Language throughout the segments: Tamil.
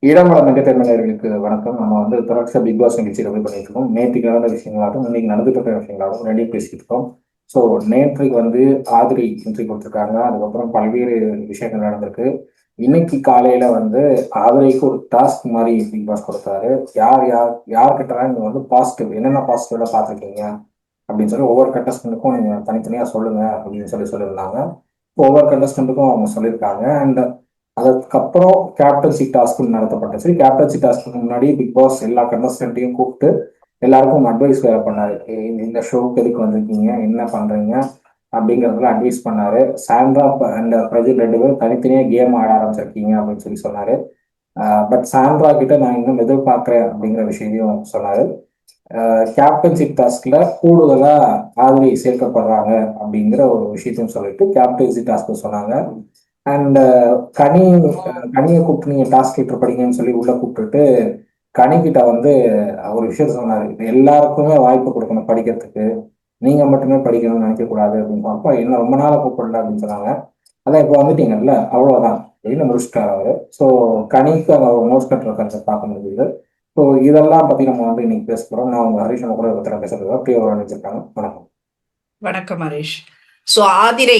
ஈழமலம் என்டர்டைன்மெண்டர்களுக்கு வணக்கம். நம்ம வந்து தொடர்ச்சியாக பிக் பாஸ் நிகழ்ச்சி ரெடி பண்ணிட்டு இருக்கோம். நேற்றுக்கு நடந்த விஷயங்களாகவும் இன்னைக்கு நடந்துட்டு இருக்கிற விஷயங்களாகவும் ரெண்டையும் பேசிட்டு இருக்கோம். ஸோ நேற்றுக்கு வந்து ஆதிரி என்ட்ரி கொடுத்துருக்காங்க. அதுக்கப்புறம் பல்வேறு விஷயங்கள் நடந்திருக்கு. இன்னைக்கு காலையில வந்து ஆதிரிக்கு ஒரு டாஸ்க் மாதிரி பிக் பாஸ் கொடுத்தாரு. யார்கிட்ட நீங்க வந்து பாசிட்டிவ் என்னென்ன பாசிட்டிவ்ல பார்த்துருக்கீங்க அப்படின்னு சொல்லி ஒவ்வொரு கண்டஸ்டன்ட்டுக்கும் நீங்க தனித்தனியா சொல்லுங்க அப்படின்னு சொல்லியிருந்தாங்க. ஒவ்வொரு கண்டஸ்டன்ட்டுக்கும் அவங்க சொல்லியிருக்காங்க. அண்ட் அதுக்கப்புறம் கேப்டன்சி டாஸ்க் நடத்தப்பட்டுச்சு. கேப்டன்சி டாஸ்க்கு முன்னாடி பிக் பாஸ் எல்லா கண்டஸ்டன்ட்டையும் கூப்பிட்டு எல்லாருக்கும் அட்வைஸ் வேற பண்ணாரு. இந்த ஷோக்கு எதுக்கு வந்திருக்கீங்க, என்ன பண்றீங்க அப்படிங்கறதுல அட்வைஸ் பண்ணாரு. சாண்ட்ரா அண்ட் பிரஜித் ரெண்டு பேரும் தனித்தனியா கேம் ஆட ஆரம்பிச்சிருக்கீங்க அப்படின்னு சொல்லி சொன்னாரு. பட் சாண்ட்ரா கிட்ட நான் இன்னும் எதிர்பார்க்கிறேன் அப்படிங்கிற விஷயத்தையும் சொன்னாரு. கேப்டன்சி டாஸ்க்ல கூடுதலா ஆதரவை சேர்க்கப்படுறாங்க அப்படிங்கிற ஒரு விஷயத்தையும் சொல்லிட்டு கேப்டன்சி டாஸ்க் சொன்னாங்க. அண்ட் கனி கனியை கூப்பிட்டு நீங்க டாஸ்க் லீடர் படிங்கன்னு சொல்லி உள்ள கூப்பிட்டுட்டு கனிக்கிட்ட வந்து ஒரு விஷயம் சொன்னாரு. எல்லாருக்குமே வாய்ப்பு கொடுக்கணும் படிக்கிறதுக்கு, நீங்க மட்டுமே படிக்கணும்னு நினைக்க கூடாது அப்படின்னு. அப்ப என்ன ரொம்ப நாளா கூப்பிடல அப்படின்னு சொன்னாங்க. அதான் இப்போ வந்துட்டீங்கல்ல அவ்வளவுதான் வெளியில முடிச்சுட்டாரு அவரு. ஸோ கனிக்கு அந்த ஒரு நோட்ஸ் கட்டுற கருத்தை பார்க்க முடியுது. ஸோ இதெல்லாம் பத்தி நம்ம வந்து இன்னைக்கு பேச போறோம். நான் உங்க ஹரிஷ் நம்ம கூட ஒருத்தர பேசுறதுக்கு பிரியா ஒரு நினைச்சிருக்காங்க. வணக்கம். வணக்கம் ஹரிஷ். ஸோ ஆதிரை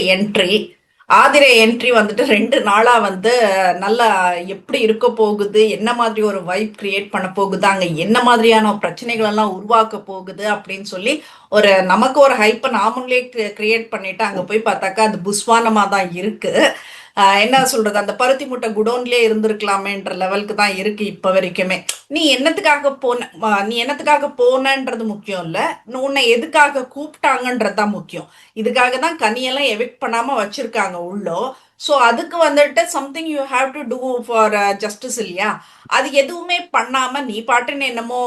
என்ட்ரி வந்துட்டு 2 நாளா வந்து நல்லா எப்படி இருக்க போகுது, என்ன மாதிரி ஒரு வைப் கிரியேட் பண்ண போகுது, அங்க என்ன மாதிரியான பிரச்சனைகள் எல்லாம் உருவாக்க போகுது அப்படின்னு சொல்லி நமக்கு ஒரு ஹைப்பை நாமளே கிரியேட் பண்ணிட்டு அங்க போய் பார்த்தாக்கா அது புஸ்வானமா தான் இருக்கு. என்ன சொல்றது, அந்த பருத்தி முட்டை குடோன்லயே இருந்திருக்கலாமேன்ற லெவலுக்கு தான் இருக்கு இப்ப வரைக்குமே. நீ என்னத்துக்காக போனன்றது முக்கியம் இல்ல, உன்னை எதுக்காக கூப்பிட்டாங்கன்றது தான் முக்கியம். இதுக்காக தான் கனியெல்லாம் எவிக்ட் பண்ணாம வச்சிருக்காங்க உள்ளோ. ஸோ அதுக்கு வந்துட்டு something you have to do for justice இல்லையா? அது எதுவுமே பண்ணாம நீ பாட்டுன்னு என்னமோ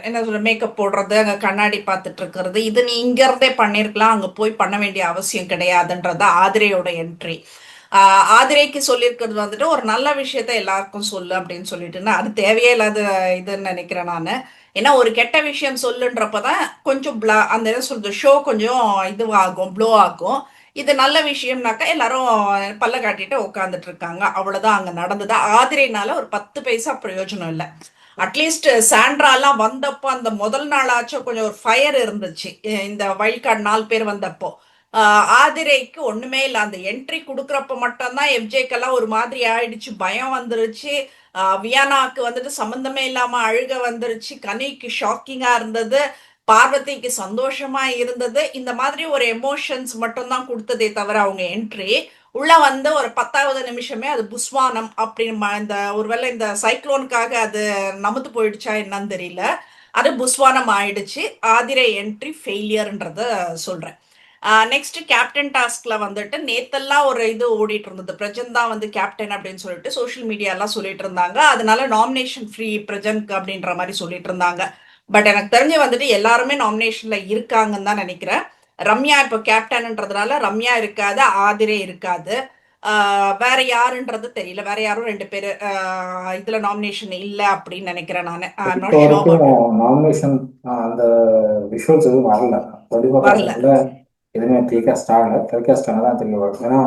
என்ன சொல்ற மேக்கப் போடுறது, அங்க கண்ணாடி பார்த்துட்டு இருக்கிறது, இது நீ இங்க இருந்தே பண்ணிருக்கலாம், அங்க போய் பண்ண வேண்டிய அவசியம் கிடையாதுன்றது ஆதிரையோட என்ட்ரி. ஆதிரைக்கு சொல்லியிருக்கிறது வந்துட்டு ஒரு நல்ல விஷயத்த எல்லாருக்கும் சொல்லு அப்படின்னு சொல்லிட்டுன்னா அது தேவையே இல்லாத இதுன்னு நினைக்கிறேன் நான். ஏன்னா ஒரு கெட்ட விஷயம் சொல்லுன்றப்பதான் கொஞ்சம் அந்த என்ன சொல்றது ஷோ கொஞ்சம் இதுவாகும், ப்ளோ ஆகும். இது நல்ல விஷயம்னாக்கா எல்லாரும் பல்ல காட்டிட்டு உட்காந்துட்டு இருக்காங்க, அவ்வளவுதான் அங்க நடந்தது. ஆதிரைனால ஒரு 10 பைசா பிரயோஜனம் இல்லை. அட்லீஸ்ட் சாண்ட்ராலாம் வந்தப்போ அந்த முதல் நாளாச்சும் கொஞ்சம் ஒரு ஃபயர் இருந்துச்சு. இந்த வைல்ட் கார்டு 4 பேர் வந்தப்போ ஆதிரைக்கு ஒண்ணுமே இல்லை. அந்த என்ட்ரி கொடுக்குறப்ப மட்டும்தான் எஃப்ஜேக்கெல்லாம் ஒரு மாதிரி ஆயிடுச்சு, பயம் வந்துருச்சு. வியானாக்கு வந்துட்டு சம்மந்தமே இல்லாம அழுக வந்துருச்சு, கனிக்கு ஷாக்கிங்கா இருந்தது, பார்வதிக்கு சந்தோஷமா இருந்தது. இந்த மாதிரி ஒரு எமோஷன்ஸ் மட்டும்தான் கொடுத்ததே தவிர அவங்க என்ட்ரி உள்ள வந்து ஒரு 10வது நிமிஷமே அது புஸ்வானம் அப்படின்னு இந்த ஒருவேளை இந்த சைக்ளோனுக்காக அது நமுத்து போயிடுச்சா என்னன்னு தெரியல, அது புஸ்வானம் ஆயிடுச்சு. ஆதிரை என்ட்ரி ஃபெயிலியர்ன்றத சொல்றேன். நெக்ஸ்ட் கேப்டன் டாஸ்க்ல வந்துட்டு நேத்தெல்லாம் ஒரு இது ஓடிட்டு இருந்தது, பிரஜன் தான் வந்து கேப்டன் அப்படின்னு சொல்லிட்டு சோஷியல் மீடியா எல்லாம் சொல்லிட்டு இருந்தாங்க. அதனால நாமினேஷன் ஃப்ரீ பிரஜன்க்கு அப்படின்ற மாதிரி சொல்லிட்டு இருந்தாங்க. பட் எனக்கு தெரிஞ்சு வந்துட்டு எல்லாருமே நாமினேஷன்ல இருக்காங்கன்னு தான் நினைக்கிறேன். ரம்யா இப்போ கேப்டன்ன்றதுனால ரம்யா இருக்காது, ஆதிரே இருக்காது. வேற யாருன்றது தெரியல, வேற யாரும் 2 பேர் இதுல நாமினேஷன் இல்ல அப்படின்னு நினைக்கிறேன் நான். ஐ அம் இப்போ நாட் ஷூர் வரைக்கும் அபௌட் இட். நாமினேஷன் அந்த விஷுவல்ஸ் எதுவும் வரல. வரல. ஒளிபரப்புல எதுவுமே டெலிகாஸ்ட் ஆனதான் தெரிய வரும். ஏன்னா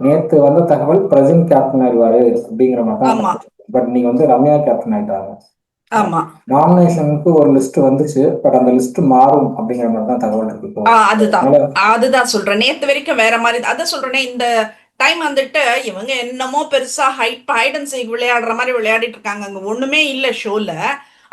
நேத்து வந்த தகவல் பிரசன்ட் கேப்டன் ஆயிடுவாரு அப்படிங்கிற மாதிரி தான் ஆமா. தகவல். பட் நீங்க வந்து ரம்யா கேப்டன் ஆயிட்டாங்க. ஆமா. நாமினேஷனுக்கு ஒரு லிஸ்ட் வந்துச்சு, பட் அந்த லிஸ்ட் மாறும் அப்படிங்கிற மாதிரி தான் தகவல் இருக்கு இப்போ. அதுதான். அதனால அதுதான் சொல்றேன். நேத்து வரைக்கும் வேற மாரி அதான் சொல்றேனே, இந்த டைம் வந்துட்டு இவங்க என்னமோ பெருசா ஹைட் அண்ட் சீக் விளையாடுற மாரி விளையாடிட்டு இருக்காங்க. அங்க ஒண்ணுமே இல்ல ஷோல.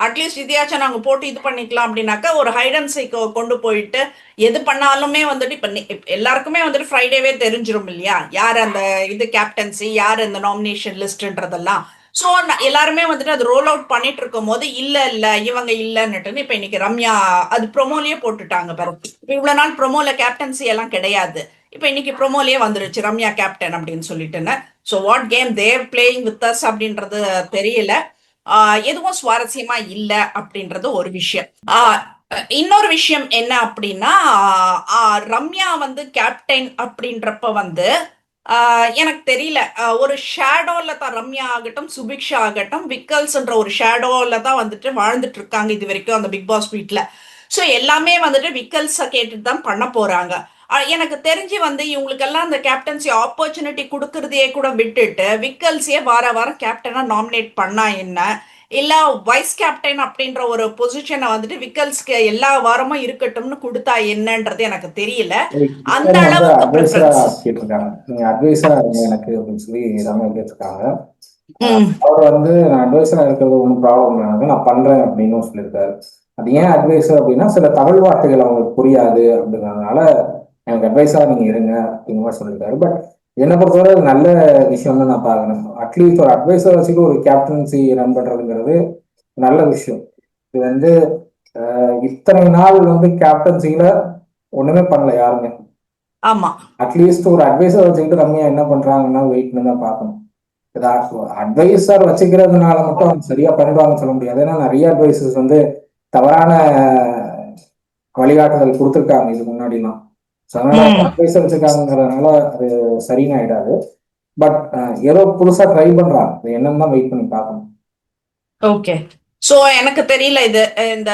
அட்லீஸ்ட் இதையாச்சும் நாங்க போட்டு இது பண்ணிக்கலாம் அப்படின்னாக்கா, ஒரு ஹைட் அண்ட் சீக் கொண்டு போயிட்டு எது பண்ணாலுமே வந்துட்டு இப்ப எல்லாருக்குமே வந்துட்டு ஃப்ரைடேவே தெரிஞ்சிரும் இல்லையா? யார் அந்த இது கேப்டன்சி, யார் இந்த நாமினேஷன் லிஸ்ட்ன்றதெல்லாம். ஸோ எல்லாருமே வந்துட்டு அது ரோல் அவுட் பண்ணிட்டு இருக்கும் போது இல்ல இல்ல இவங்க இல்லன்னுட்டு இப்ப இன்னைக்கு ரம்யா அது ப்ரொமோலயே போட்டுட்டாங்க பாரு. இப்ப இவ்வளவு நாள் ப்ரொமோல கேப்டன்சி எல்லாம் கிடையாது, இப்ப இன்னைக்கு ப்ரொமோலயே வந்துருச்சு ரம்யா கேப்டன் அப்படின்னு சொல்லிட்டுன்னு. So what game they playing with us அப்படின்றது தெரியல. எதுவும் சுவாரஸ்யமா இல்ல அப்படின்றது ஒரு விஷயம். இன்னொரு விஷயம் என்ன அப்படின்னா, ரம்யா வந்து கேப்டன் அப்படின்றப்ப வந்து எனக்கு தெரியல, ஒரு ஷேடோல தான் ரம்யா ஆகட்டும், சுபிக்ஷா ஆகட்டும், விக்கல்ஸ்ன்ற ஒரு ஷேடோல தான் வந்துட்டு வாழ்ந்துட்டு இருக்காங்க இது வரைக்கும் அந்த பிக் பாஸ் வீட்ல. ஸோ எல்லாமே வந்துட்டு விக்கல்ஸை கேட்டுட்டு தான் பண்ண போறாங்க. எனக்கு தெரிஞ்சு வந்து இவங்களுக்கெல்லாம் அந்த கேப்டன்சி ஆப்பர்ச்சுனிட்டி கொடுக்கறதையே கூட விட்டுட்டு விக்கல்ஸையே வார வாரம் கேப்டனா நாமினேட் பண்ணா என்ன, இல்ல வைஸ் கேப்டன் அப்படின்ற ஒரு பொசிஷனை வந்துட்டு விக்கல்ஸ்க்கு எல்லா வாரமும் இருக்கட்டும்னு கொடுத்தா என்னன்றது எனக்கு தெரியல. அந்த கிஷன் வந்து அளவுக்கு அட்வைசரா ப்ரிஃபரன்ஸ். கேட்டிருக்காங்க. நீங்க அட்வைசரா இருங்க எனக்கு அப்படின்னு சொல்லி ரம்யா கேட்டிருக்காங்க. ம். அவர் வந்து நான் அட்வைசரா இருக்கிறது ஒன்றும் ப்ராப்ளம் இல்லை, நான் பண்றேன் அப்படின்னு சொல்லியிருக்காரு. அது ஏன் அட்வைசர் அப்படின்னா சில தமிழ் வார்த்தைகள் அவங்களுக்கு புரியாது அப்படிங்கிறதுனால எனக்கு அட்வைஸா நீங்க இருங்க அப்படிங்கிற மாதிரி சொல்லியிருக்காரு. பட் என்னை பொறுத்தவரை அது நல்ல விஷயம்னு நான் பார்க்கணும். அட்லீஸ்ட் ஒரு அட்வைசர் வச்சுட்டு ஒரு கேப்டன்சி ரன் பண்றதுங்கிறது நல்ல விஷயம். இது வந்து இத்தனை நாள் வந்து கேப்டன்சில ஒண்ணுமே பண்ணல யாருமே. ஆமா. அட்லீஸ்ட் ஒரு அட்வைசர் வச்சுக்கிட்டு ரம்யா என்ன பண்றாங்கன்னா வெயிட் பண்ணி தான் பார்க்கணும். அட்வைசர் வச்சுக்கிறதுனால மட்டும் அவங்க சரியா பண்ணிடுவாங்கன்னு சொல்ல முடியாது. ஏன்னா நிறைய அட்வைசர்ஸ் வந்து தவறான வழிகாட்டுதல் கொடுத்துருக்காங்க இதுக்கு முன்னாடிலாம். ஸோ அதனால ம். அட்வைசர் வச்சிருக்காங்கிறதுனால அது சரின்னு ஆயிடாது. பட் ஏதோ புதுசா ட்ரை பண்றாங்க, அது என்னன்னு தான் வெயிட் பண்ணி பார்க்கணும். ஓகே. சோ எனக்கு தெரியல இது இந்த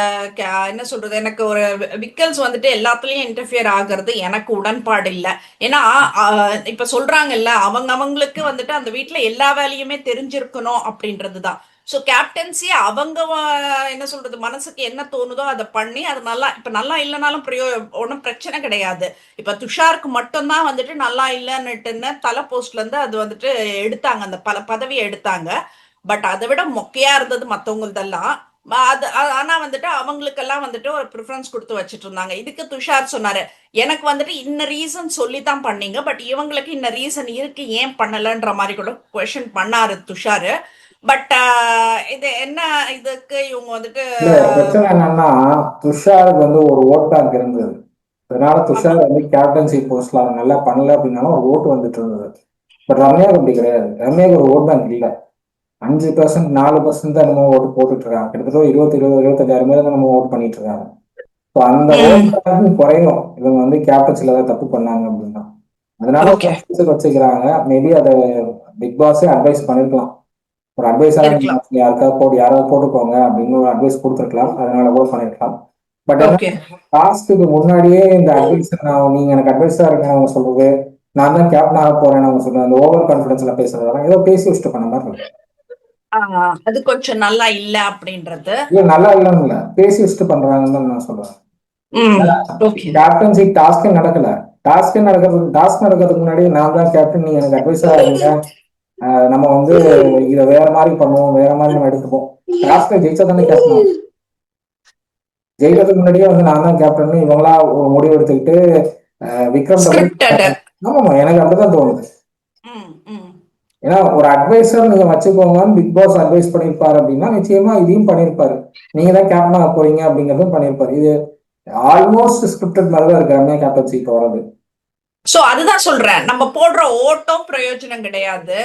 என்ன சொல்றது, எனக்கு ஒரு விக்கல்ஸ் வந்துட்டு எல்லாத்துலயும் இன்டர்ஃபியர் ஆகுறது எனக்கு உடன்பாடு இல்ல. ஏன்னா இப்ப சொல்றாங்கல்ல, அவங்க அவங்களுக்கு வந்துட்டு அந்த வீட்ல எல்லா வேலையுமே தெரிஞ்சிருக்கணும் அப்படின்றதுதான். சோ கேப்டன்சி அவங்க என்ன சொல்றது, மனசுக்கு என்ன தோணுதோ அதை பண்ணி அது நல்லா, இப்ப நல்லா இல்லைனாலும் ஒன்றும் பிரச்சனை கிடையாது. இப்ப துஷாருக்கு மட்டும்தான் வந்துட்டு நல்லா இல்லைன்னுட்டுன்னு தலை போஸ்ட்ல இருந்து அது வந்துட்டு எடுத்தாங்க, அந்த பல பதவியை எடுத்தாங்க. பட் அதை விட மொக்கையா இருந்தது மத்தவங்களதெல்லாம். ஆனா வந்துட்டு அவங்களுக்கெல்லாம் வந்துட்டு ஒரு ப்ரிஃபரன்ஸ் கொடுத்து வச்சுட்டு இருந்தாங்க. இதுக்கு துஷார் சொன்னாரு, எனக்கு வந்துட்டு இன்ன ரீசன் சொல்லித்தான் பண்ணீங்க, பட் இவங்களுக்கு இன்ன ரீசன் இருக்கு ஏன் பண்ணலன்ற மாதிரி கூட கொஸ்டின் பண்ணாரு துஷாரு. பட் இது என்ன, இதுக்கு இவங்க வந்துட்டு இல்ல பிரச்சனை என்னன்னா, துஷாருக்கு வந்து ஒரு ஓட் பேங்க் இருந்தது. அதனால ஆமா. துஷார் வந்து கேப்டன்சி போஸ்ட்ல அவர் நல்லா பண்ணல அப்படின்னாலும் ஒரு ஓட்டு வந்துட்டு இருந்தது. பட் ரம்யாவுக்கு அப்படி கிடையாது. ரம்யாவுக்கு ஒரு ஓட் பேங்க் இல்லை. 5%, 4% தான் நம்ம ஓட்டு போட்டுட்டு இருக்காங்க. கிட்டத்தட்ட 25,000 பேர் தான் நம்ம ஓட் பண்ணிட்டு இருக்காங்க. ஸோ அந்த ஓட் ம். பேங்க் குறையும் இவங்க வந்து கேப்டன்சில ஏதாவது தப்பு பண்ணாங்க அப்படின்னா. அதனால ஒரு ஓகே. advisor வச்சுக்கிறாங்க. மேபி அதை பிக் பாஸே அட்வைஸ் பண்ணிருக்கலாம். ஒரு அட்வைஸரா நீங்க இருக்கலாம். யாருக்காவது போட்டு யாராவது போட்டுக்கோங்க அப்படின்னு ஒரு அட்வைஸ் கொடுத்துருக்கலாம். அதனால கூட பண்ணிருக்கலாம். பட் என்ன, ஓகே. டாஸ்க்கு முன்னாடியே இந்த அட்வைசர் நான் நீங்க எனக்கு அட்வைஸா இருக்கேன் அவங்க சொல்றது, நான் தான் கேப்டன் ஆக போறேன்னு அவங்க சொல்றது, அந்த ஓவர் கான்பிடன்ஸ்ல பேசுறதெல்லாம் ஏதோ பேசி வச்சுட்டு பண்ண மாதிரி இருக்கு. அது கொஞ்சம் நல்லா இல்ல அப்படின்றது. இது நல்லா இல்லைன்னு இல்லை, பேசி வச்சுட்டு பண்றாங்கன்னு தான் நான் சொல்றேன். ம். ஓகே. கேப்டன்சி டாஸ்கே நடக்கல. டாஸ்க் நடக்கிறதுக்கு முன்னாடி நான் தான் கேப்டன், நீங்க எனக்கு அட்வைஸா இருங்க, நம்ம வந்து இதை வேற மாதிரி பண்ணுவோம், வேற மாதிரி நம்ம எடுத்துப்போம். டாஸ்கை ஜெயிச்சா தானே கேப்டன். ஜெயிக்கிறதுக்கு முன்னாடியே வந்து நான் தான் கேப்டன் இவங்களா ஒரு முடிவு எடுத்துக்கிட்டு விக்ரம் போய் ஸ்கிரிப்டட். ஆமாமா எனக்கு அப்படிதான் தோணுது. ம். ம். ஏன்னா ஒரு அட்வைசர் நீங்க வச்சுக்கோங்கன்னு பிக் பாஸ் அட்வைஸ் பண்ணிருப்பாரு அப்படின்னா நிச்சயமா இதையும் பண்ணிருப்பாரு. நீங்க தான் கேப்டனா போறீங்க அப்படிங்கறதும் பண்ணிருப்பாரு. இது ஆல்மோஸ்ட் ஸ்கிரிப்டட் மாதிரி தான் இருக்கு ரம்யா கேப்டன்சி இப்போ வர்றது. சோ அதுதான் சொல்றேன், நம்ம போடுற ஓட்டம் பிரயோஜனம் கிடையாது,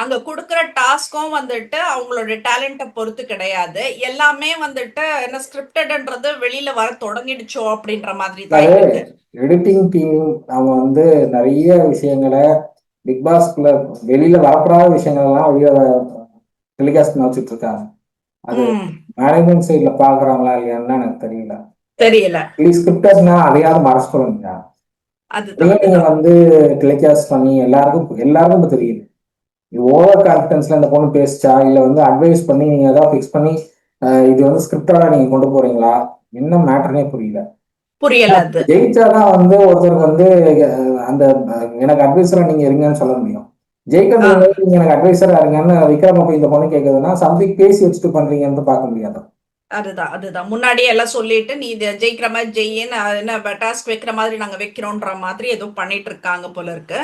அங்க கொடுக்குற டாஸ்கும் வந்துட்டு அவங்களோட டேலண்ட்டை பொறுத்து கிடையாது. எல்லாமே வந்துட்டு என்ன ஸ்கிரிப்டட்ன்றது வெளியில வர தொடங்கிடுச்சோ அப்படின்ற மாதிரி தான் அது இருக்கு. எடிட்டிங் டீம் அவங்க வந்து நிறைய விஷயங்களை பிக் பாஸ்குள்ள வெளியில வரப்படாத விஷயங்கள் எல்லாம் வெளியில டெலிகாஸ்ட் பண்ண வச்சுட்டு இருக்காங்க. அது ம். மேனேஜ்மெண்ட் சைட்ல பாக்குறாங்களா இல்லையான்னு எனக்கு தெரியல. தெரியல. ஸ்கிரிப்டர்னா அதையாவது மறைச்சு சொல்லுங்க. அதுதான் அதையே நீங்க அதுதான். வந்து டெலிகாஸ்ட் பண்ணி எல்லாருக்கும் இப்ப தெரியுது. இது ஓவர் கான்பிடன்ஸ்ல இந்த பொண்ணு பேசிச்சா இல்ல வந்து அட்வைஸ் பண்ணி நீங்க ஏதாவது ஃபிக்ஸ் பண்ணி இது வந்து ஸ்கிரிப்டடா நீங்க கொண்டு போறீங்களா, என்ன மேட்டர்னே புரியல. புரியல அது. ஜெயிச்சாதான் வந்து ஒருத்தருக்கு வந்து அந்த எனக்கு அட்வைசரா நீங்க இருங்கன்னு சொல்ல முடியும். ஆ, ஜெயிக்கிறதுக்கு முன்னாடி நீங்க எனக்கு அட்வைசரா இருங்கன்னு விக்ரம போய் இந்த பொண்ணு கேட்குதுன்னா சம்திங் பேசி வச்சுட்டு பண்றீங்கன்னு பார்க்க முடியாது. அதுதான் முன்னாடியே எல்லாம் சொல்லிட்டு நீ இதை ஜெயிக்கிற மாதிரி ஜெயின்னு என்ன டாஸ்க் வைக்கிற மாதிரி நாங்க வைக்கிறோன்ற மாதிரி ஏதோ பண்ணிட்டு இருக்காங்க போல இருக்கு.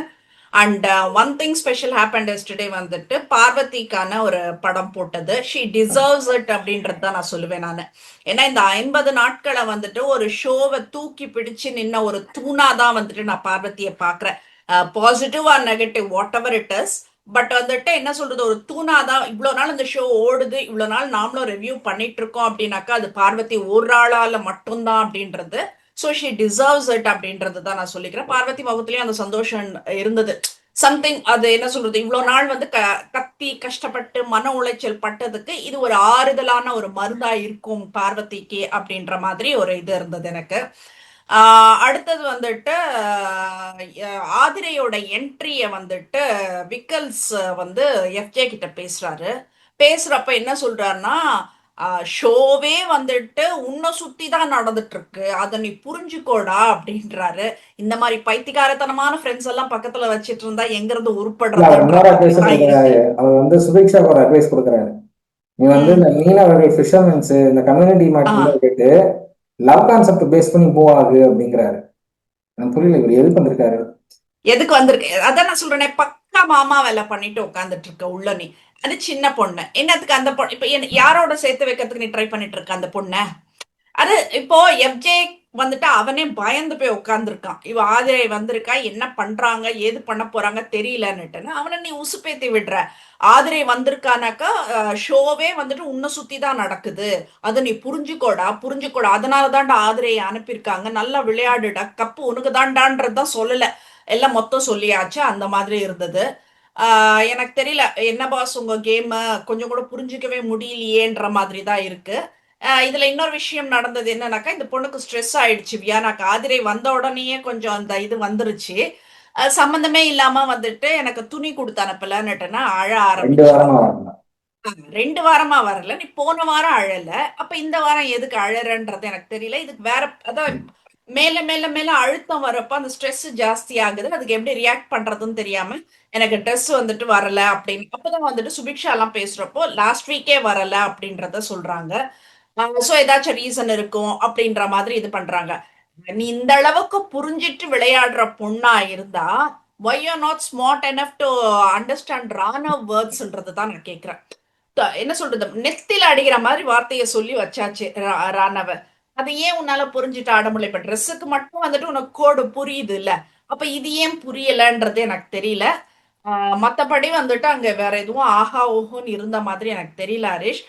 And one thing special happen yesterday வந்துட்டு பார்வதிக்கான ஒரு படம் போட்டது. ஷீ டிசர்வ்ஸ் இட் அப்படின்றது தான் நான் சொல்லுவேன் நான். ஏன்னா இந்த 50 நாட்களை வந்துட்டு ஒரு ஷோவை தூக்கி பிடிச்சு நின்ன ஒரு தூணா தான் வந்துட்டு நான் பார்வதியை பாக்குறேன். Positive or negative what ever it is, but வந்துட்டு என்ன சொல்றது, ஒரு தூணா தான் இவ்வளவு நாள் இந்த ஷோ ஓடுது, இவ்வளவு நாள் நாமளும் ரிவ்யூ பண்ணிட்டு இருக்கோம் அப்படின்னாக்கா அது பார்வதி ஒரு ஆளால மட்டும்தான் அப்படின்றது. ஸோ ஷி டிசர்வ்ஸ் இட் அப்படின்றது தான் நான் சொல்லிக்கிறேன். பார்வதி முகத்திலயும் அந்த சந்தோஷம் இருந்தது. சம்திங் அது என்ன சொல்றது, இவ்வளவு நாள் வந்து கத்தி கஷ்டப்பட்டு மன உளைச்சல் பட்டதுக்கு இது ஒரு ஆறுதலான ஒரு மருந்தா இருக்கும் பார்வதிக்கு அப்படின்ற மாதிரி ஒரு இது இருந்தது எனக்கு. அடுத்தது வந்துட்டு ஆதிரையோட என்ட்ரிய வந்துட்டு விக்கல்ஸ் வந்து எஃப்ஜே கிட்ட பேசுறாரு. பேசுறப்ப என்ன சொல்றாருன்னா, ஷோவே வந்துட்டு உன்னை சுத்தி தான் நடந்துட்டு இருக்கு, அதை நீ புரிஞ்சுக்கோடா அப்படின்றாரு. இந்த மாதிரி பைத்தியக்காரத்தனமான ஃப்ரெண்ட்ஸ் எல்லாம் பக்கத்துல வச்சிட்டு இருந்தா எங்க இருந்து உருப்படுறதுன்ற மாதிரி தான் இருக்கு. அவர் வந்து சுபிக்ஷாக்கு ஒரு அட்வைஸ் கொடுக்குறாரு. நீ வந்து இந்த மீனவர்கள் ஃபிஷர்மென்ஸ் இந்த கம்யூனிட்டி மார்க்கெட்ல கேட்டு லவ் கான்செப்ட் பேஸ் பண்ணி போவாது அப்படிங்கிறாரு. எனக்கு புரியல இவர் எதுக்கு வந்திருக்காரு. எதுக்கு வந்திருக்கு அதான் நான் சொல்றேனே, பக்கா மாமா வேலை பண்ணிட்டு உட்காந்துட்டு இருக்க உள்ள நீ. அது சின்ன பொண்ணு என்னத்துக்கு அந்த பொண்ணு இப்ப யாரோட சேர்த்து வைக்கிறதுக்கு நீ ட்ரை பண்ணிட்டு இருக்க அந்த பொண்ணை? அது இப்போ எஃப்ஜே வந்துட்டு அவனே பயந்து போய் உட்காந்துருக்கான். இவ ஆதிரை வந்திருக்கா, என்ன பண்றாங்க ஏது பண்ண போறாங்க தெரியலன்னுட்டுன்னு அவனை நீ உசுப்பேத்தி விடுற. ஆதிரை வந்திருக்கானாக்கா ஷோவே வந்துட்டு உன்னை சுத்தி தான் நடக்குது, அதை நீ புரிஞ்சுக்கோடா புரிஞ்சுக்கோடா, அதனாலதான்டா ஆதிரையை அனுப்பியிருக்காங்க, நல்லா விளையாடுடா, கப்பு உனக்கு தான்டான்றதுதான் சொல்லல, எல்லாம் மொத்தம் சொல்லியாச்சு. அந்த மாதிரி இருந்தது. எனக்கு தெரியல என்ன பாஸ் உங்க கேம் கொஞ்சம் கூட புரிஞ்சுக்கவே முடியலையேன்ற மாதிரி தான் இருக்கு. இதுல இன்னொரு விஷயம் நடந்தது என்னன்னாக்கா, இந்த பொண்ணுக்கு ஸ்ட்ரெஸ் ஆயிடுச்சு வியானாக்கா. ஆதிரை வந்த உடனேயே கொஞ்சம் அந்த இது வந்துருச்சு. சம்பந்தமே இல்லாம வந்துட்டு எனக்கு துணி கொடுத்து அனுப்பலன்னுட்டுன்னா அழ 2 ஆரம்பிச்சா. வாரமா வரல. 2 வாரமா வரல, நீ போன வாரம் அழல, அப்ப இந்த வாரம் எதுக்கு அழறன்றது எனக்கு தெரியல. இதுக்கு வேற அதான் மேல மேல மேல அழுத்தம் வரப்ப அந்த ஸ்ட்ரெஸ் ஜாஸ்தி ஆகுது. அதுக்கு எப்படி ரியாக்ட் பண்றதுன்னு தெரியாம எனக்கு ட்ரெஸ் வந்துட்டு வரல அப்படின்னு அப்பதான் வந்துட்டு சுபிக்ஷா எல்லாம் பேசுறப்போ லாஸ்ட் வீக்கே வரல அப்படின்றத சொல்றாங்க. ஸோ ஏதாச்சும் ரீசன் இருக்கும் அப்படின்ற மாதிரி இது பண்றாங்க. நீ இந்த அளவுக்கு புரிஞ்சிட்டு விளையாடுற பொண்ணா இருந்தா why you're not smart enough to understand ராணவ வேர்ட்ஸ்ன்றது தான் நான் கேட்கிறேன். என்ன சொல்றது, நெத்தில அடிக்கிற மாதிரி வார்த்தையை சொல்லி வச்சாச்சு ராணவ. அது ஏன் உன்னால புரிஞ்சுட்டு ஆட முடியல? இப்ப ட்ரெஸ்ஸுக்கு மட்டும் வந்துட்டு உனக்கு கோடு புரியுது இல்ல, அப்ப இது ஏன் புரியலன்றது எனக்கு தெரியல. மத்தபடி வந்துட்டு அங்க வேற எதுவும் ஆஹா ஓஹோன்னு இருந்த மாதிரி எனக்கு தெரியல ஹரிஷ்.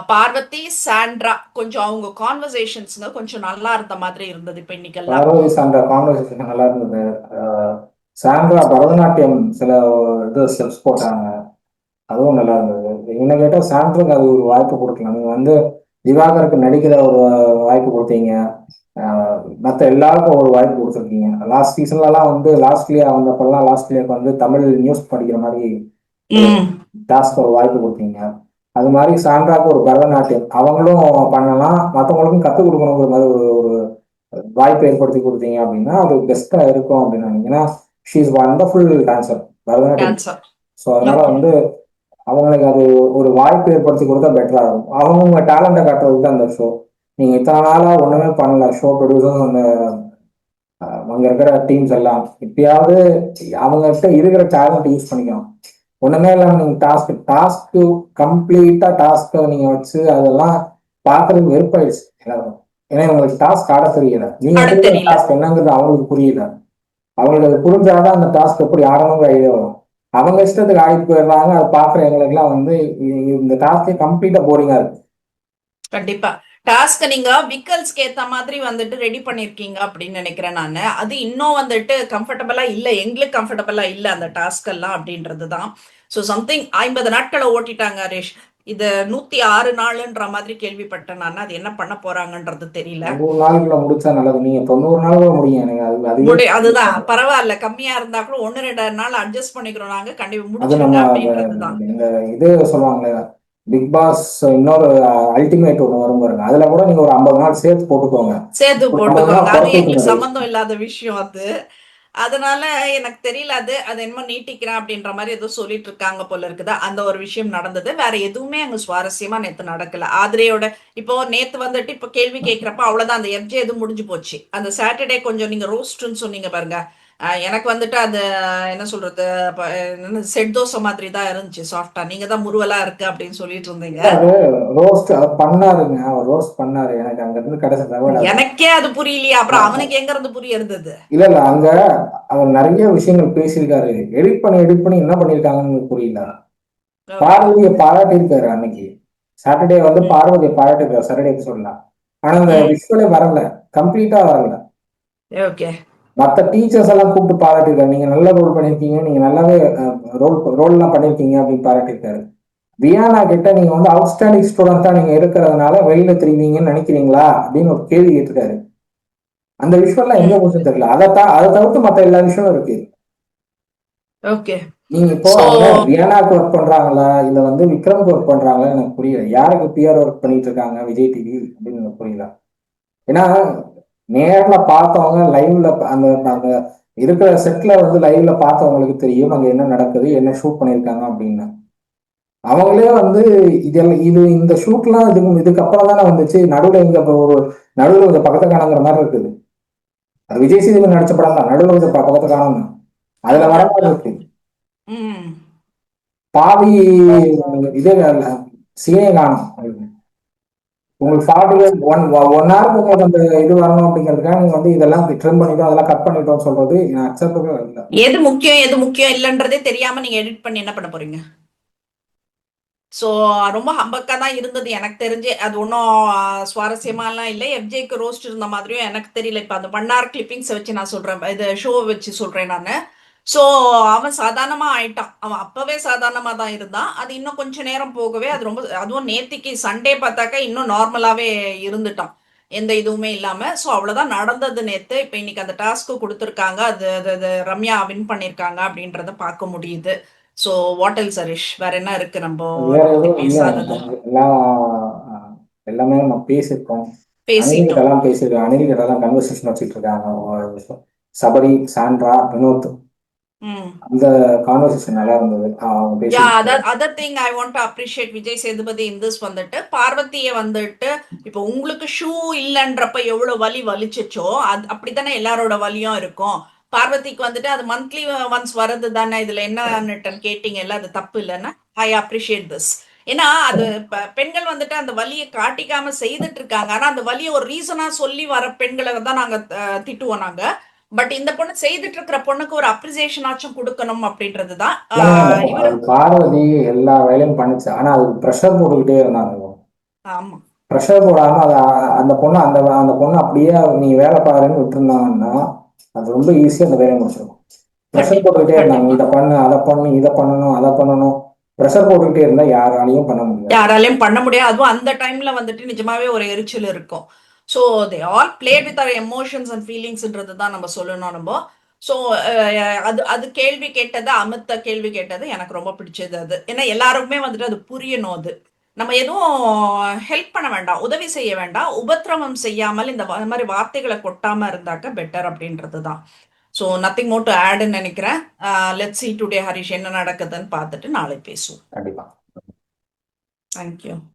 பார்வதி சாண்ட்ரா கொஞ்சம் அவங்க கான்வர்சேஷன்ஸ்ங்க கொஞ்சம் நல்லா இருந்த மாதிரி இருந்தது இப்ப இன்னைக்கெல்லாம். பார்வதி சாண்ட்ரா கான்வர்சேஷன் நல்லா இருந்தது. சாண்ட்ரா பரதநாட்டியம் சில இது ஸ்டெப்ஸ் போட்டாங்க, அதுவும் நல்லா இருந்தது. என்ன கேட்டால் சாண்ட்ராக்கு அது ஒரு வாய்ப்பு கொடுக்கலாம். நீங்க வந்து திவாகருக்கு நடிக்கிற ஒரு வாய்ப்பு கொடுத்தீங்க, மற்ற எல்லாருக்கும் ஒரு வாய்ப்பு கொடுத்துருக்கீங்க. லாஸ்ட் சீசன்லலாம் வந்து லாஸ்ட்லியா வந்தப்பெல்லாம் லாஸ்ட்லியாக்கு வந்து தமிழ் நியூஸ் படிக்கிற மாதிரி டாஸ்க் ஒரு வாய்ப்பு கொடுத்தீங்க. அது மாதிரி சாண்ட்ராக்கு ஒரு பரதநாட்டியம் அவங்களும் பண்ணலாம், மற்றவங்களுக்கும் கற்றுக் கொடுக்கணுங்கிற மாதிரி ஒரு ஒரு வாய்ப்பு ஏற்படுத்தி கொடுத்தீங்க அப்படின்னா அது பெஸ்டா இருக்கும் அப்படின்னு நினைக்கிறேன். ஏன்னா she is wonderful dancer Bharatanatyam. So அதனால வந்து அவங்களுக்கு அது ஒரு வாய்ப்பு ஏற்படுத்தி கொடுத்தா பெட்டரா இருக்கும். அவங்க டேலண்ட்டை காட்டுறதுக்கு தான் அந்த ஷோ. நீங்க இத்தனை நாளா ஒண்ணுமே பண்ணல, ஷோ ப்ரொடியூசர்ஸ் அந்த அங்க இருக்கிற டீம்ஸ் எல்லாம் இப்பயாவது அவங்க கிட்ட இருக்கிற டேலண்ட் யூஸ் பண்ணிக்கணும். ஒண்ணுமே இல்லாம நீங்க டாஸ்க் கம்ப்ளீட்டா டாஸ்க்கை நீங்க வச்சு அதெல்லாம் பாக்குறதுக்கு வெறுப்பாயிடுச்சு எல்லாரும். ஏன்னா உங்களுக்கு டாஸ்க் ஆட தெரியல, நீங்க டாஸ்க் என்னங்கிறது அவங்களுக்கு புரியல. அவங்களுக்கு அது புரிஞ்சாதான் அந்த டாஸ்க் எப்படி ஆடணுங்கிற ஐடியா வரும். அவங்க இஷ்டத்துக்கு ஆடிட்டு போயிடுறாங்க. அதை பாக்குற எங்களுக்கு எல்லாம் வந்து இந்த டாஸ்கே கம்ப்ளீட்டா போரிங்கா இருக்கு. கண்டிப்பா டாஸ்க் நீங்க விக்கல்ஸ்க்கு ஏத்த மாதிரி வந்துட்டு ரெடி பண்ணிருக்கீங்க அப்படின்னு நினைக்கிறேன் நானு. அது இன்னும் வந்துட்டு கம்ஃபர்டபுளா இல்ல, எங்களுக்கு கம்ஃபர்டபுளா இல்ல அந்த டாஸ்க் எல்லாம் அப்படின்றதுதான். ஸோ சம்திங் 50 நாட்களை ஓட்டிட்டாங்க ஹரீஷ். இது 106 நாளுன்ற மாதிரி கேள்விப்பட்டேன் நான். அது என்ன பண்ண போறாங்கன்றது தெரியல. 100 நாளுக்குள்ள முடிச்சா நல்லது. நீங்க 90 நாள் முடியும் எனக்கு அதுதான் பரவாயில்ல, கம்மியா இருந்தா கூட 1-2 நாள் அட்ஜஸ்ட் பண்ணிக்கிறோம் நாங்க, கண்டிப்பா அது நம்ம முடிச்சிருங்க அப்படின்றதுதான். இந்த இது சொல்லுவாங்க பிக் பாஸ் இன்னொரு அல்டிமேட் ஒன்று வரும் பாருங்க, அதுல கூட நீங்க ஒரு 50 நாள் சேர்த்து போட்டுக்கோங்க. சேர்த்து போட்டுக்கோங்க, அது எங்களுக்கு சம்பந்தம் இல்லாத விஷயம் அது. அதனால எனக்கு தெரியல, அது அது என்னமோ நீட்டிக்கிறேன் அப்படின்ற மாதிரி ஏதோ சொல்லிட்டு இருக்காங்க போல இருக்குதா. அந்த ஒரு விஷயம் நடந்தது, வேற எதுவுமே அங்க சுவாரஸ்யமா நேத்து நடக்கல. ஆதிரையோட இப்போ நேத்து வந்துட்டு இப்ப கேள்வி கேட்கிறப்ப அவ்வளவுதான், அந்த எஃப்ஜே எதுவும் முடிஞ்சு போச்சு. அந்த சாட்டர்டே கொஞ்சம் நீங்க ரோஸ்ட்னு சொன்னீங்க பாருங்க, எனக்கு வந்துட்டு அது என்ன சொல்றது, செட் தோசை மாதிரி தான் இருந்துச்சு, சாஃப்டா. நீங்க தான் முருவலா இருக்கு அப்படின்னு சொல்லிட்டு இருந்தீங்க. ரோஸ்ட் பண்ணாருங்க, அவர் ரோஸ்ட் பண்ணாரு. எனக்கு அங்க இருந்து கிடைச்ச எனக்கே அது புரியலையா, அப்புறம் அவனுக்கு எங்க இருந்து புரியுறது? இல்ல அங்க அவர் நிறைய விஷயங்கள் பேசியிருக்காரு, எடிட் பண்ணி என்ன பண்ணிருக்காங்கன்னு புரியல. பார்வதியை பாராட்டியிருக்காரு அன்னைக்கு சாட்டர்டே வந்து பார்வதியை பாராட்டிருக்காரு சாட்டர்டே சொல்லலாம். ஆனா அந்த விஷுவலே வரல, கம்ப்ளீட்டா வரல. ஓகே, மற்ற டீச்சர்ஸ் எல்லாம் கூப்பிட்டு பாராட்டிருக்காரு, நீங்க நல்ல ரோல் பண்ணிருக்கீங்க, நீங்க நல்லாவே ரோல் எல்லாம் பண்ணிருக்கீங்க அப்படின்னு பாராட்டிருக்காரு. வியானா கிட்ட நீங்க வந்து அவுட்ஸ்டாண்டிங் ஸ்டூடெண்டா நீங்க இருக்கிறதுனால வெளியில தெரியுங்கன்னு நினைக்கிறீங்களா அப்படின்னு ஒரு கேள்வி கேட்டிருக்காரு. அந்த விஷுவல்லாம் எங்க போச்சுன்னு தெரியல. அதை தவிர்த்து மத்த எல்லா விஷயம் இருக்கு. ஓகே. நீங்க இப்போ சோ அவங்க ரியானாக்கு ஒர்க் பண்றாங்களா இல்ல வந்து விக்ரம்க்கு ஒர்க் பண்றாங்களா எனக்கு புரியல. யாருக்கு பிஆர் ஒர்க் பண்ணிட்டு இருக்காங்க விஜய் டிவி அப்படின்னு எனக்கு புரியல. ஏன்னா நேர்ல பார்த்தவங்க லைவ்ல அந்த அந்த இருக்கிற செட்ல வந்து லைவ்ல பார்த்தவங்களுக்கு தெரியும் அங்க என்ன நடக்குது, என்ன ஷூட் பண்ணியிருக்காங்க அப்படின்னு. அவங்களே வந்து இதெல்லாம் இந்த ஷூட்லாம் இதுக்கப்புறம் தானே வந்துச்சு. நடுவில் இங்க இப்போ ஒரு நடுவில் கொஞ்சம் பக்கத்தை காணுங்கிற மாதிரி இருக்குது. அது விஜய் சேதுபதி நடிச்ச படம் தான். நடுவில் கொஞ்சம் பக்கத்தை காணும். அதுல வர அதான் மாதிரி அதான். இருக்கு. ம். பாதி இதே சீனே காணும். உங்களுக்கு 40 ஒன் ஹவருக்கு உங்களுக்கு அந்த இது வரணும் அப்படிங்கிறதுக்காக நீங்க வந்து இதெல்லாம் ட்ரிம் பண்ணிட்டோம் அதெல்லாம் கட் பண்ணிட்டோம் சொல்றது அக்செப்டபிள் இல்லை. எது முக்கியம் எது முக்கியம் இல்லைன்றதே தெரியாம நீங்க எடிட் பண்ணி என்ன பண்ண போறீங்க? ஸோ ரொம்ப ஹம்பக்கா தான் இருந்தது எனக்கு தெரிஞ்சு. அது ஒன்றும் சுவாரஸ்யமாலாம் இல்லை. எஃப்ஜேக்கு ரோஸ்ட் இருந்த மாதிரியும் எனக்கு தெரியல. இப்போ அந்த 1 hour கிளிப்பிங்ஸை வச்சு நான் சொல்கிறேன், இது ஷோவை வச்சு சொல்கிறேன் நான். ஸோ அவன் சாதாரணமாக ஆயிட்டான். அவன் அப்போவே சாதாரணமாக தான் இருந்தான். அது இன்னும் கொஞ்சம் நேரம் போகவே அது ரொம்ப, அதுவும் நேத்திக்கு சண்டே பார்த்தாக்கா இன்னும் நார்மலாகவே இருந்துட்டான், எந்த இதுவுமே இல்லாமல். ஸோ அவ்வளோதான் நடந்தது நேற்று. இப்போ இன்னைக்கு அந்த டாஸ்க்கு கொடுத்துருக்காங்க. அது அது அது ரம்யா வின் பண்ணியிருக்காங்க அப்படின்றத பார்க்க முடியுது. So what else Harish? வேற என்ன இருக்கு நம்ம வேற இதை பத்தி எதுவும் இல்லை. பேசாதது? எல்லாம் எல்லாமே நம்ம பேசியிருக்கோம். அனில் கிட்ட பேசிட்டோம். எல்லாம் பேசியிருக்கோம். அனில் கிட்ட எல்லாம் கன்வர்சேஷன் வச்சுட்டு இருக்காங்க. சபரி, சாண்ட்ரா, வினோத், ம். அந்த கான்வர்சேஷன் நல்லா இருந்தது. அவங்க யா, பேசிட்டு other thing I want to appreciate Vijay Sethupathi in this வந்துட்டு, பார்வதியை வந்துட்டு இப்போ உங்களுக்கு ஷூ இல்லைன்றப்ப எவ்வளவு வலி வலிச்சுச்சோ அது அப்படித்தானே எல்லாரோட வலியும் இருக்கும். பார்வதிக்கு வந்துட்டு அது மந்த்லி ஒன்ஸ் வர்றது தானே, இதுல என்னன்னு கேட்டீங்கல்ல, அது தப்பு இல்லைன்னா ஐ அப்ரிஷியேட் திஸ். ஏன்னா அது பெண்கள் வந்துட்டு அந்த வலியை காட்டிக்காம செய்துட்டு இருக்காங்க. ஆனா அந்த வலியை ஒரு ரீசனா சொல்லி வர பெண்களை தான் நாங்க திட்டுவோம் நாங்க. பட் இந்த பொண்ணு செய்துட்டு இருக்கிற பொண்ணுக்கு ஒரு அப்ரிசியேஷன் ஆச்சும் கொடுக்கணும் அப்படின்றது தான். இவரு பார்வதி எல்லா வேலையும் பண்ணுச்சு. ஆனா அதுக்கு ப்ரெஷர் போட்டுக்கிட்டே இருந்தாங்க. ஆமா. ப்ரெஷர் போடாம அதை அந்த பொண்ணு அந்த பொண்ணு அப்படியே நீ வேலை பாருன்னு விட்டுருந்தாங்கன்னா அது ரொம்ப ஈஸியா அந்த வேலையை முடிச்சிருக்கும். ப்ரெஷர் கண்டிப்பா போட்டுக்கிட்டே இருந்தாங்க, கண்டிப்பா. இதை பண்ணு அதை பண்ணு இதை பண்ணணும் அதை பண்ணணும். ப்ரெஷர் போட்டுக்கிட்டே இருந்தா யாராலையும் பண்ண முடியாது. யாராலையும் பண்ண முடியாது. அதுவும் அந்த டைம்ல வந்துட்டு நிஜமாவே ஒரு எரிச்சல் இருக்கும். So they all played with our emotions and ஃபீலிங்ஸ்ன்றது தான் நம்ம சொல்லணும் நம்ம. ஸோ அது அது கேள்வி கேட்டது, அமித்த கேள்வி கேட்டது எனக்கு ரொம்ப பிடிச்சது அது. ஏன்னா எல்லாருக்குமே வந்துட்டு அது புரியணும். அது நம்ம எதுவும் ஹெல்ப் பண்ண வேண்டாம், உதவி செய்ய வேண்டாம், உபத்திரவம் செய்யாமல் இந்த மாதிரி வார்த்தைகளை கொட்டாம இருந்தாக்க பெட்டர் அப்படின்றது தான். ஸோ நத்திங் மோர் டு ஆட்ன்னு நினைக்கிறேன். லெட்ஸ் see டுடே ஹரிஷ் என்ன நடக்குதுன்னு பார்த்துட்டு நாளை பேசுவோம். கண்டிப்பா. தேங்க்யூ.